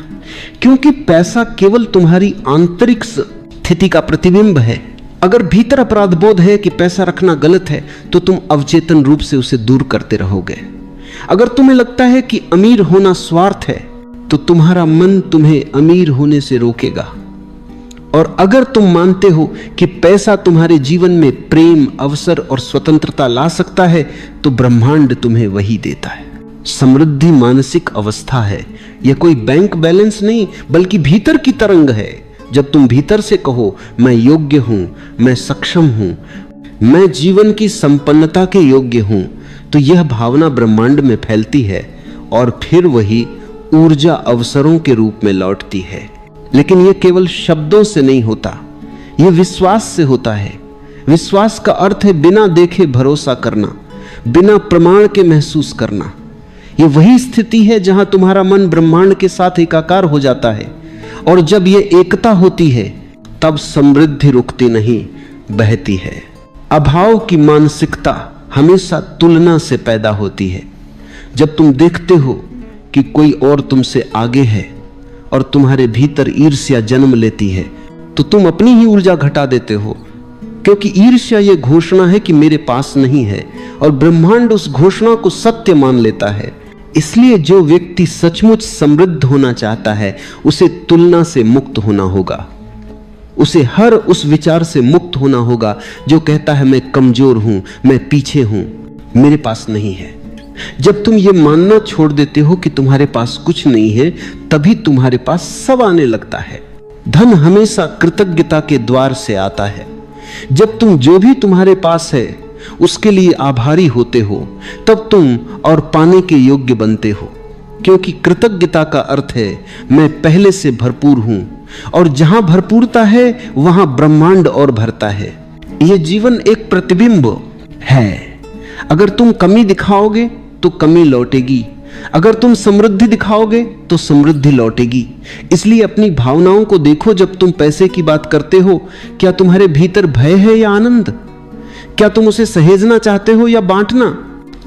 क्योंकि पैसा केवल तुम्हारी आंतरिक स्थिति का प्रतिबिंब है। अगर भीतर अपराध बोध है कि पैसा रखना गलत है तो तुम अवचेतन रूप से उसे दूर करते रहोगे। अगर तुम्हें लगता है कि अमीर होना स्वार्थ है तो तुम्हारा मन तुम्हें अमीर होने से रोकेगा। और अगर तुम मानते हो कि पैसा तुम्हारे जीवन में प्रेम, अवसर और स्वतंत्रता ला सकता है तो ब्रह्मांड तुम्हें वही देता है। समृद्धि मानसिक अवस्था है, यह कोई बैंक बैलेंस नहीं बल्कि भीतर की तरंग है। जब तुम भीतर से कहो मैं योग्य हूं, मैं सक्षम हूं, मैं जीवन की संपन्नता के योग्य हूं, तो यह भावना ब्रह्मांड में फैलती है और फिर वही ऊर्जा अवसरों के रूप में लौटती है। लेकिन यह केवल शब्दों से नहीं होता, यह विश्वास से होता है। विश्वास का अर्थ है बिना देखे भरोसा करना, बिना प्रमाण के महसूस करना। यह वही स्थिति है जहां तुम्हारा मन ब्रह्मांड के साथ एकाकार हो जाता है, और जब यह एकता होती है तब समृद्धि रुकती नहीं, बहती है। अभाव की मानसिकता हमेशा तुलना से पैदा होती है। जब तुम देखते हो कि कोई और तुमसे आगे है और तुम्हारे भीतर ईर्ष्या जन्म लेती है तो तुम अपनी ही ऊर्जा घटा देते हो, क्योंकि ईर्ष्या यह घोषणा है कि मेरे पास नहीं है, और ब्रह्मांड उस घोषणा को सत्य मान लेता है। इसलिए जो व्यक्ति सचमुच समृद्ध होना चाहता है उसे तुलना से मुक्त होना होगा। उसे हर उस विचार से मुक्त होना होगा जो कहता है मैं कमजोर हूं, मैं पीछे हूं, मेरे पास नहीं है। जब तुम ये मानना छोड़ देते हो कि तुम्हारे पास कुछ नहीं है, तभी तुम्हारे पास सब आने लगता है। धन हमेशा कृतज्ञता के द्वार से आता है। जब तुम जो भी तुम्हारे पास है उसके लिए आभारी होते हो, तब तुम और पाने के योग्य बनते हो, क्योंकि कृतज्ञता का अर्थ है मैं पहले से भरपूर हूं, और जहां भरपूरता है वहां ब्रह्मांड और भरता है। यह जीवन एक प्रतिबिंब है। अगर तुम कमी दिखाओगे तो कमी लौटेगी, अगर तुम समृद्धि दिखाओगे तो समृद्धि लौटेगी। इसलिए अपनी भावनाओं को देखो। जब तुम पैसे की बात करते हो, क्या तुम्हारे भीतर भय है या आनंद? क्या तुम उसे सहेजना चाहते हो या बांटना?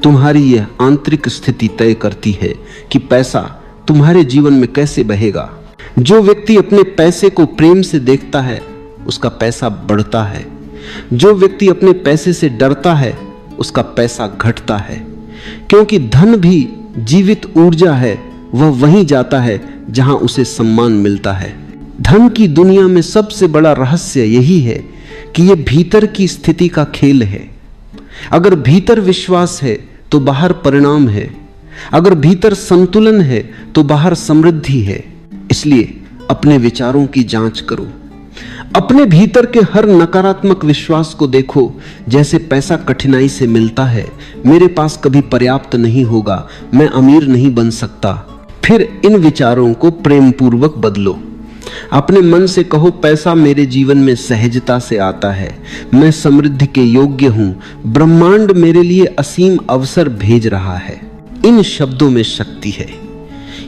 तुम्हारी यह आंतरिक स्थिति तय करती है कि पैसा तुम्हारे जीवन में कैसे बहेगा। जो व्यक्ति अपने पैसे को प्रेम से देखता है उसका पैसा बढ़ता है। जो व्यक्ति अपने पैसे से डरता है उसका पैसा घटता है, क्योंकि धन भी जीवित ऊर्जा है। वह वहीं जाता है जहां उसे सम्मान मिलता है। धन की दुनिया में सबसे बड़ा रहस्य यही है कि यह भीतर की स्थिति का खेल है। अगर भीतर विश्वास है तो बाहर परिणाम है। अगर भीतर संतुलन है तो बाहर समृद्धि है। इसलिए अपने विचारों की जांच करो। अपने भीतर के हर नकारात्मक विश्वास को देखो, जैसे पैसा कठिनाई से मिलता है, मेरे पास कभी पर्याप्त नहीं होगा, मैं अमीर नहीं बन सकता। फिर इन विचारों को प्रेम पूर्वक बदलो। अपने मन से कहो, पैसा मेरे जीवन में सहजता से आता है, मैं समृद्धि के योग्य हूं, ब्रह्मांड मेरे लिए असीम अवसर भेज रहा है। इन शब्दों में शक्ति है।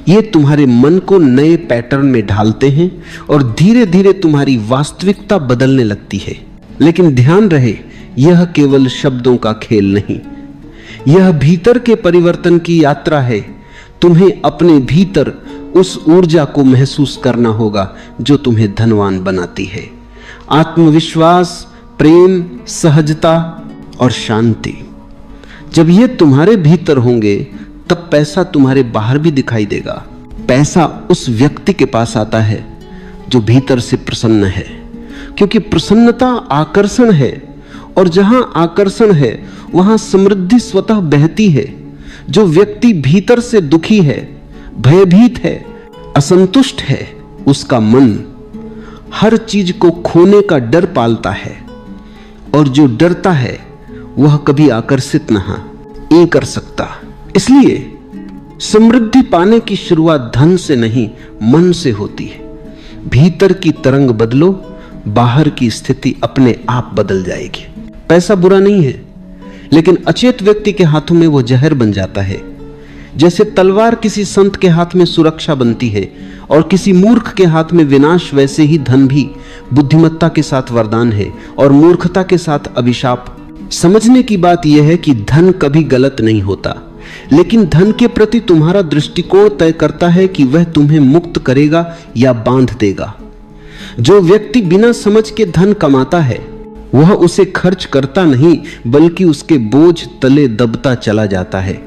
ये तुम्हारे मन को नए पैटर्न में ढालते हैं और धीरे धीरे तुम्हारी वास्तविकता बदलने लगती है। लेकिन ध्यान रहे, यह केवल शब्दों का खेल नहीं, यह भीतर के परिवर्तन की यात्रा है। तुम्हें अपने भीतर उस ऊर्जा को महसूस करना होगा जो तुम्हें धनवान बनाती है। आत्मविश्वास, प्रेम, सहजता और शांति। जब ये तुम्हारे भीतर होंगे तब पैसा तुम्हारे बाहर भी दिखाई देगा। पैसा उस व्यक्ति के पास आता है जो भीतर से प्रसन्न है, क्योंकि प्रसन्नता आकर्षण है, और जहां आकर्षण है वहां समृद्धि स्वतः बहती है। जो व्यक्ति भीतर से दुखी है, भयभीत है, असंतुष्ट है, उसका मन हर चीज को खोने का डर पालता है, और जो डरता है वह कभी आकर्षित नहीं कर सकता। इसलिए समृद्धि पाने की शुरुआत धन से नहीं, मन से होती है। भीतर की तरंग बदलो, बाहर की स्थिति अपने आप बदल जाएगी। पैसा बुरा नहीं है, लेकिन अचेत व्यक्ति के हाथों में वो जहर बन जाता है। जैसे तलवार किसी संत के हाथ में सुरक्षा बनती है और किसी मूर्ख के हाथ में विनाश, वैसे ही धन भी बुद्धिमत्ता के साथ वरदान है और मूर्खता के साथ अभिशाप। समझने की बात यह है कि धन कभी गलत नहीं होता, लेकिन धन के प्रति तुम्हारा दृष्टिकोण तय करता है कि वह तुम्हें मुक्त करेगा या बांध देगा। जो व्यक्ति बिना समझ के धन कमाता है वह उसे खर्च करता नहीं, बल्कि उसके बोझ तले दबता चला जाता है।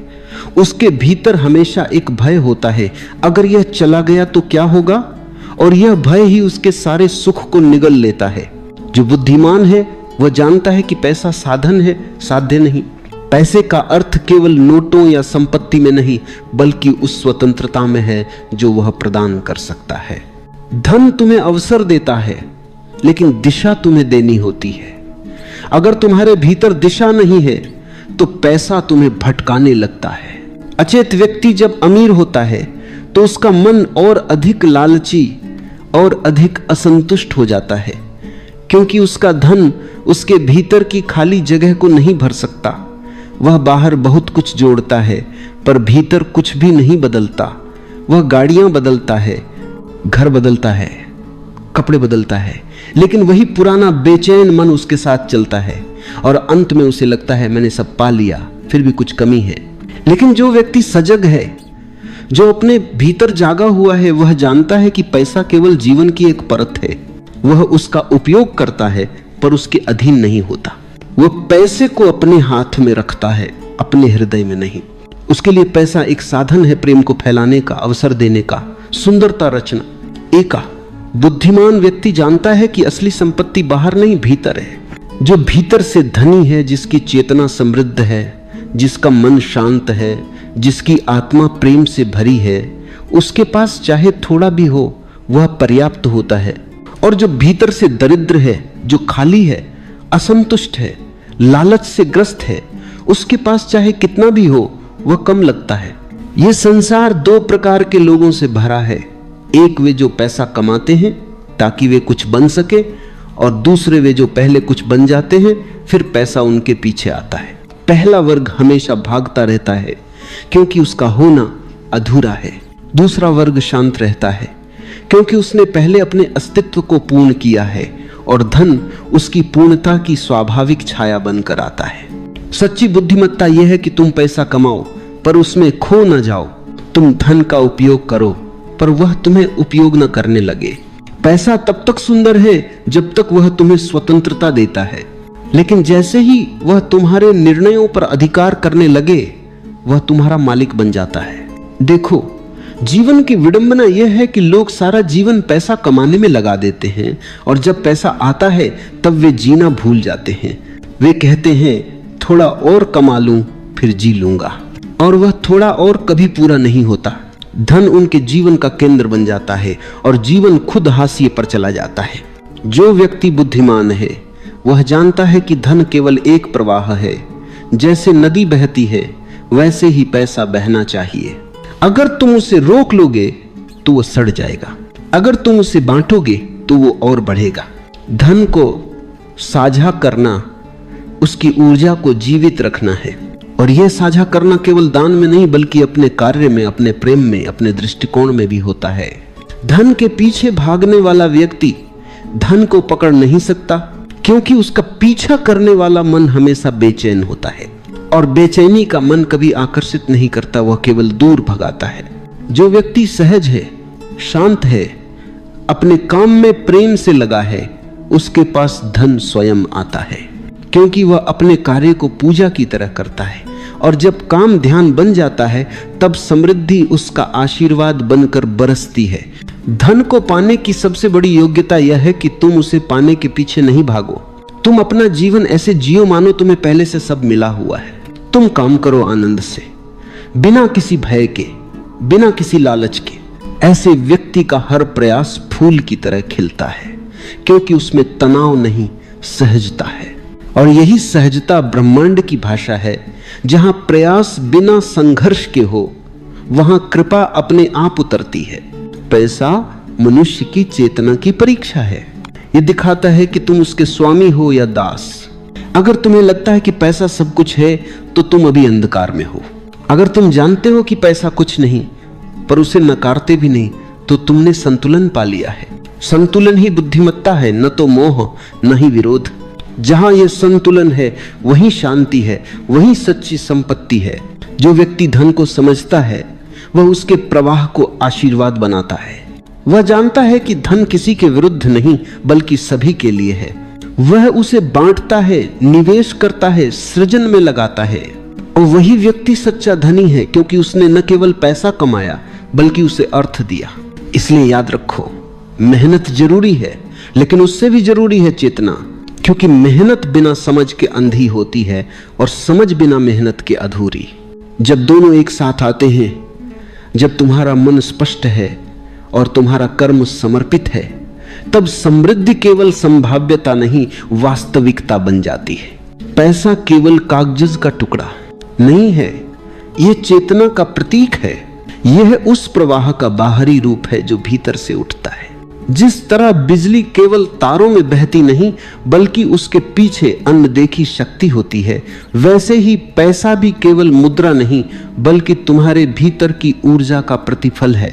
उसके भीतर हमेशा एक भय होता है, अगर यह चला गया तो क्या होगा, और यह भय ही उसके सारे सुख को निगल लेता है। जो बुद्धिमान है वह जानता है कि पैसा साधन है, साध्य नहीं। पैसे का अर्थ केवल नोटों या संपत्ति में नहीं, बल्कि उस स्वतंत्रता में है जो वह प्रदान कर सकता है। धन तुम्हें अवसर देता है, लेकिन दिशा तुम्हें देनी होती है। अगर तुम्हारे भीतर दिशा नहीं है तो पैसा तुम्हें भटकाने लगता है। अचेत व्यक्ति जब अमीर होता है तो उसका मन और अधिक लालची और अधिक असंतुष्ट हो जाता है, क्योंकि उसका धन उसके भीतर की खाली जगह को नहीं भर सकता। वह बाहर बहुत कुछ जोड़ता है, पर भीतर कुछ भी नहीं बदलता। वह गाड़ियां बदलता है, घर बदलता है, कपड़े बदलता है, लेकिन वही पुराना बेचैन मन उसके साथ चलता है, और अंत में उसे लगता है मैंने सब पा लिया, फिर भी कुछ कमी है। लेकिन जो व्यक्ति सजग है, जो अपने भीतर जागा हुआ है, वह जानता है कि पैसा केवल जीवन की एक परत है। वह उसका उपयोग करता है, पर उसके अधीन नहीं होता। वह पैसे को अपने हाथ में रखता है, अपने हृदय में नहीं। उसके लिए पैसा एक साधन है प्रेम को फैलाने का, अवसर देने का, सुंदरता रचना। एका बुद्धिमान व्यक्ति जानता है कि असली संपत्ति बाहर नहीं, भीतर है। जो भीतर से धनी है, जिसकी चेतना समृद्ध है, जिसका मन शांत है, जिसकी आत्मा प्रेम से भरी है, उसके पास चाहे थोड़ा भी हो वह पर्याप्त होता है। और जो भीतर से दरिद्र है, जो खाली है, असंतुष्ट है, लालच से ग्रस्त है, उसके पास चाहे कितना भी हो वह कम लगता है। यह संसार दो प्रकार के लोगों से भरा है। एक वे जो पैसा कमाते हैं ताकि वे कुछ बन सके, और दूसरे वे जो पहले कुछ बन जाते हैं फिर पैसा उनके पीछे आता है। पहला वर्ग हमेशा भागता रहता है क्योंकि उसका होना अधूरा है। दूसरा वर्ग शांत रहता है क्योंकि उसने पहले अपने अस्तित्व को पूर्ण किया है, और धन उसकी पूर्णता की स्वाभाविक छाया बनकर आता है। सच्ची बुद्धिमत्ता यह है कि तुम पैसा कमाओ पर उसमें खो न जाओ। तुम धन का उपयोग करो पर वह तुम्हें उपयोग न करने लगे। पैसा तब तक सुंदर है जब तक वह तुम्हें स्वतंत्रता देता है, लेकिन जैसे ही वह तुम्हारे निर्णयों पर अधिकार करने लगे वह तुम्हारा मालिक बन जाता है। देखो, जीवन की विडंबना यह है कि लोग सारा जीवन पैसा कमाने में लगा देते हैं, और जब पैसा आता है तब वे जीना भूल जाते हैं। वे कहते हैं थोड़ा और कमा लूं फिर जी लूंगा। और वह थोड़ा और कभी पूरा नहीं होता। धन उनके जीवन का केंद्र बन जाता है और जीवन खुद हाशिए पर चला जाता है। जो व्यक्ति बुद्धिमान है वह जानता है कि धन केवल एक प्रवाह है। जैसे नदी बहती है वैसे ही पैसा बहना चाहिए। अगर तुम उसे रोक लोगे तो वो सड़ जाएगा, अगर तुम उसे बांटोगे तो वो और बढ़ेगा। धन को साझा करना उसकी ऊर्जा को जीवित रखना है, और यह साझा करना केवल दान में नहीं बल्कि अपने कार्य में, अपने प्रेम में, अपने दृष्टिकोण में भी होता है। धन के पीछे भागने वाला व्यक्ति धन को पकड़ नहीं सकता, क्योंकि उसका पीछा करने वाला मन हमेशा बेचैन होता है, और बेचैनी का मन कभी आकर्षित नहीं करता, वह केवल दूर भगाता है। जो व्यक्ति सहज है, शांत है, अपने काम में प्रेम से लगा है, उसके पास धन स्वयं आता है, क्योंकि वह अपने कार्य को पूजा की तरह करता है। और जब काम ध्यान बन जाता है तब समृद्धि उसका आशीर्वाद बनकर बरसती है। धन को पाने की सबसे बड़ी योग्यता यह है कि तुम उसे पाने के पीछे नहीं भागो। तुम अपना जीवन ऐसे जियो मानो तुम्हें पहले से सब मिला हुआ है। तुम काम करो आनंद से, बिना किसी भय के, बिना किसी लालच के। ऐसे व्यक्ति का हर प्रयास फूल की तरह खिलता है, क्योंकि उसमें तनाव नहीं, सहजता है। और यही सहजता ब्रह्मांड की भाषा है। जहां प्रयास बिना संघर्ष के हो वहां कृपा अपने आप उतरती है। पैसा मनुष्य की चेतना की परीक्षा है। यह दिखाता है कि तुम उसके स्वामी हो या दास। अगर तुम्हें लगता है कि पैसा सब कुछ है तो तुम अभी अंधकार में हो। अगर तुम जानते हो कि पैसा कुछ नहीं पर उसे नकारते भी नहीं तो तुमने संतुलन पा लिया है। संतुलन ही बुद्धिमत्ता है, न तो मोह न ही विरोध। जहां यह संतुलन है वहीं शांति है, वहीं सच्ची संपत्ति है। जो व्यक्ति धन को समझता है वह उसके प्रवाह को आशीर्वाद बनाता है। वह जानता है कि धन किसी के विरुद्ध नहीं बल्कि सभी के लिए है। वह उसे बांटता है, निवेश करता है, सृजन में लगाता है। और वही व्यक्ति सच्चा धनी है, क्योंकि उसने न केवल पैसा कमाया बल्कि उसे अर्थ दिया। इसलिए याद रखो, मेहनत जरूरी है, लेकिन उससे भी जरूरी है चेतना, क्योंकि मेहनत बिना समझ के अंधी होती है और समझ बिना मेहनत के अधूरी। जब दोनों एक साथ आते हैं, जब तुम्हारा मन स्पष्ट है और तुम्हारा कर्म समर्पित है, तब समृद्धि केवल संभाव्यता नहीं वास्तविकता बन जाती है। पैसा केवल कागज का टुकड़ा नहीं है, यह चेतना का प्रतीक है। यह उस प्रवाह का बाहरी रूप है जो भीतर से उठता है। जिस तरह बिजली केवल तारों में बहती नहीं बल्कि उसके पीछे अनदेखी शक्ति होती है, वैसे ही पैसा भी केवल मुद्रा नहीं बल्कि तुम्हारे भीतर की ऊर्जा का प्रतिफल है।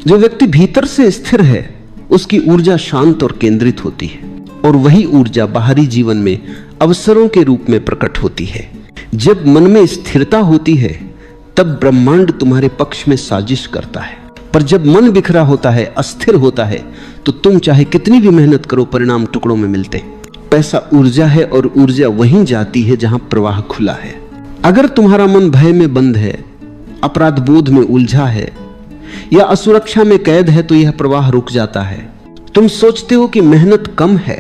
जो व्यक्ति भीतर से स्थिर है उसकी ऊर्जा शांत और केंद्रित होती है, और वही ऊर्जा बाहरी जीवन में अवसरों के रूप में प्रकट होती है। जब मन में स्थिरता होती है तब ब्रह्मांड तुम्हारे पक्ष में साजिश करता है, पर जब मन बिखरा होता है, अस्थिर होता है, तो तुम चाहे कितनी भी मेहनत करो परिणाम टुकड़ों में मिलते। पैसा ऊर्जा है और ऊर्जा वहीं जाती है जहां प्रवाह खुला है। अगर तुम्हारा मन भय में बंद है, अपराध बोध में उलझा है या असुरक्षा में कैद है तो यह प्रवाह रुक जाता है। तुम सोचते हो कि मेहनत कम है,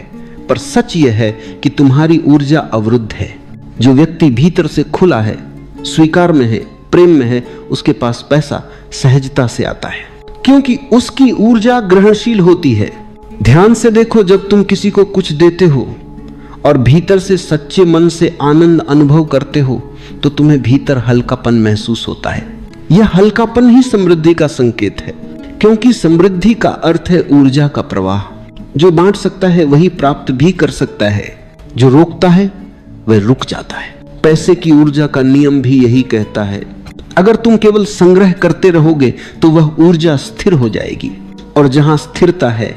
पर सच यह है कि तुम्हारी ऊर्जा अवरुद्ध है। जो व्यक्ति भीतर से खुला है, स्वीकार में है, प्रेम में है, उसके पास पैसा सहजता से आता है, क्योंकि उसकी ऊर्जा ग्रहणशील होती है। ध्यान से देखो, जब तुम किसी को कुछ देते हो और भीतर से सच्चे मन से आनंद अनुभव करते हो तो तुम्हें भीतर हल्कापन महसूस होता है। यह हल्कापन ही समृद्धि का संकेत है, क्योंकि समृद्धि का अर्थ है ऊर्जा का प्रवाह। जो बांट सकता है वही प्राप्त भी कर सकता है, जो रोकता है वह रुक जाता है। पैसे की ऊर्जा का नियम भी यही कहता है। अगर तुम केवल संग्रह करते रहोगे तो वह ऊर्जा स्थिर हो जाएगी, और जहां स्थिरता है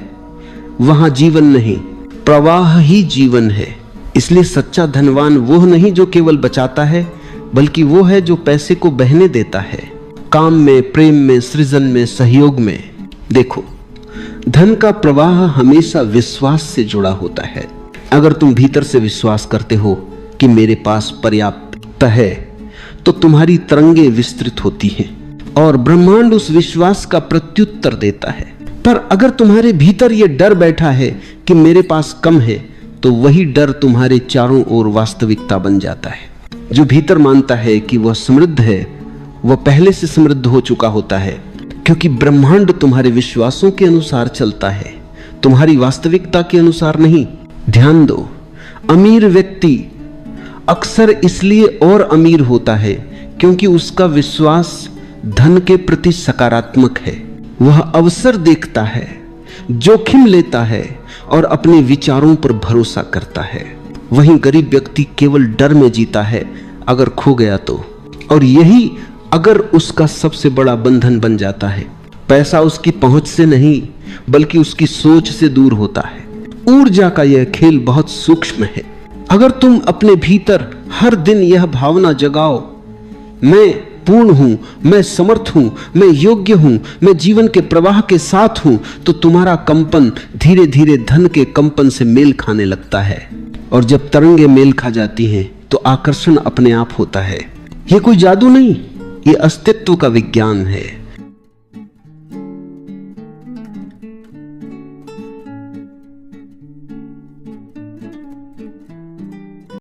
वहां जीवन नहीं, प्रवाह ही जीवन है। इसलिए सच्चा धनवान वो नहीं जो केवल बचाता है, बल्कि वो है जो पैसे को बहने देता है, काम में, प्रेम में, सृजन में, सहयोग में। देखो, धन का प्रवाह हमेशा विश्वास से जुड़ा होता है। अगर तुम भीतर से विश्वास करते हो कि मेरे पास पर्याप्त है तो तुम्हारी तरंगे विस्तृत होती हैं और ब्रह्मांड उस विश्वास का प्रत्युत्तर देता है। पर अगर तुम्हारे भीतर यह डर बैठा है कि मेरे पास कम है तो वही डर तुम्हारे चारों ओर वास्तविकता बन जाता है। जो भीतर मानता है कि वह समृद्ध है वह पहले से समृद्ध हो चुका होता है, क्योंकि ब्रह्मांड तुम्हारे विश्वासों के अनुसार चलता है, तुम्हारी वास्तविकता के अनुसार नहीं। ध्यान दो, अमीर व्यक्ति अक्सर इसलिए और अमीर होता है क्योंकि उसका विश्वास धन के प्रति सकारात्मक है। वह अवसर देखता है, जोखिम लेता है और अपने विचारों पर भरोसा करता है। वहीं गरीब व्यक्ति केवल डर में जीता है, अगर खो गया तो, और यही अगर उसका सबसे बड़ा बंधन बन जाता है। पैसा उसकी पहुंच से नहीं बल्कि उसकी सोच से दूर होता है। ऊर्जा का यह खेल बहुत सूक्ष्म है। अगर तुम अपने भीतर हर दिन यह भावना जगाओ, मैं पूर्ण हूं, मैं समर्थ हूं, मैं योग्य हूं, मैं जीवन के प्रवाह के साथ हूं, तो तुम्हारा कंपन धीरे धीरे धन के कंपन से मेल खाने लगता है। और जब तरंगे मेल खा जाती हैं तो आकर्षण अपने आप होता है। यह कोई जादू नहीं, यह अस्तित्व का विज्ञान है।